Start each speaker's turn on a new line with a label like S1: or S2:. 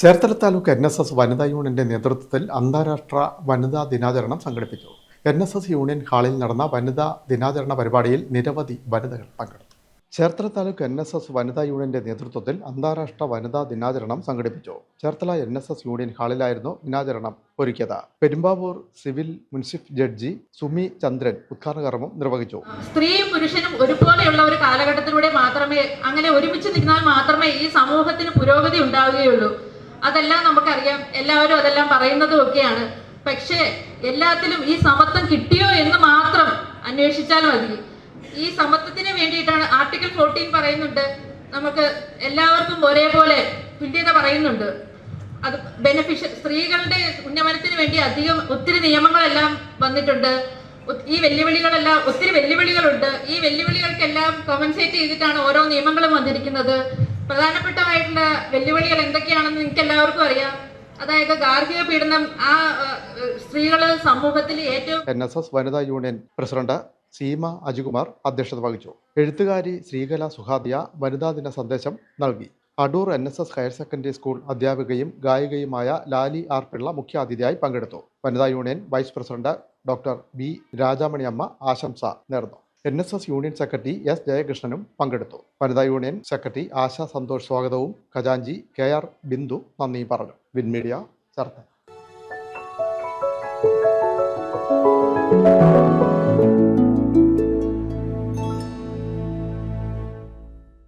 S1: Cherthala taluk NSS വനിതാ യൂണിയന്റെ നേതൃത്വത്തിൽ അന്താരാഷ്ട്ര വനിതാ ദിനാചരണം സംഘടിപ്പിച്ചു. NSS യൂണിയൻ ഹാളിൽ നടന്ന വനിതാ ദിനാചരണ പരിപാടിയിൽ നിരവധി വനിതകൾ പങ്കെടുത്തു. ചേർത്തല താലൂക്ക് NSS വനിതാ യൂണിയന്റെ നേതൃത്വത്തിൽ അന്താരാഷ്ട്ര വനിതാ ദിനാചരണം സംഘടിപ്പിച്ചു. ചേർത്തല NSS യൂണിയൻ ഹാളിലായിരുന്നു ദിനാചരണം ഒരുക്കിയത്. പെരുമ്പാവൂർ സിവിൽ മുൻസിഫ് ജഡ്ജി സുമി ചന്ദ്രൻ ഉദ്ഘാടന കർമ്മം നിർവഹിച്ചു.
S2: സ്ത്രീയും പുരുഷനും ഒരുപോലെയുള്ള ഒരു കാലഘട്ടത്തിലൂടെ മാത്രമേ, അങ്ങനെ ഒരുമിച്ച് നിന്നാൽ മാത്രമേ ഈ സമൂഹത്തിന് പുരോഗതി ഉണ്ടാവുകയുള്ളൂ. അതെല്ലാം നമുക്കറിയാം, എല്ലാവരും അതെല്ലാം പറയുന്നതും ഒക്കെയാണ്. പക്ഷേ എല്ലാത്തിലും ഈ സമത്വം കിട്ടിയോ എന്ന് മാത്രം അന്വേഷിച്ചാൽ മതി. ഈ സമത്വത്തിന് വേണ്ടിയിട്ടാണ് ആർട്ടിക്കിൾ 14 പറയുന്നുണ്ട്, നമുക്ക് എല്ലാവർക്കും ഒരേപോലെ തുല്യത പറയുന്നുണ്ട്. അത് സ്ത്രീകളുടെ ഉന്നമനത്തിന് വേണ്ടി ഒത്തിരി നിയമങ്ങളെല്ലാം വന്നിട്ടുണ്ട്. ഈ വെല്ലുവിളികളെല്ലാം ഒത്തിരി വെല്ലുവിളികളുണ്ട്. ഈ വെല്ലുവിളികൾക്കെല്ലാം കോമ്പൻസേറ്റ് ചെയ്തിട്ടാണ് ഓരോ നിയമങ്ങളും വന്നിരിക്കുന്നത്. പ്രധാനപ്പെട്ടതായിട്ടുള്ള വെല്ലുവിളികൾ എന്തൊക്കെയാണെന്ന് നിങ്ങൾക്ക് എല്ലാവർക്കും അറിയാം. അതായത് ഗാർഹിക പീഡനം, സ്ത്രീകള് സമൂഹത്തിൽ ഏറ്റവും.
S1: NSS വനിതാ യൂണിയൻ പ്രസിഡന്റ് സീമ അജികുമാർ അധ്യക്ഷത വഹിച്ചു. എഴുത്തുകാരി ശ്രീകല സുഹാദിയ വനിതാ ദിന സന്ദേശം നൽകി. Adoor NSS higher secondary school അധ്യാപികയും ഗായികയുമായ ലാലി ആർ പിള്ള മുഖ്യാതിഥിയായി പങ്കെടുത്തു. വനിതാ union vice president doctor B Rajamaniyamma ആശംസ നേർന്നു. NSS യൂണിയൻ സെക്രട്ടറി S ജയകൃഷ്ണനും പങ്കെടുത്തു. വനിതാ യൂണിയൻ സെക്രട്ടറി ആശ സന്തോഷ് സ്വാഗതവും ഖജാൻജി KR ബിന്ദു നന്ദിയും പറഞ്ഞു. വിൻമീഡിയ ചേർത്തല.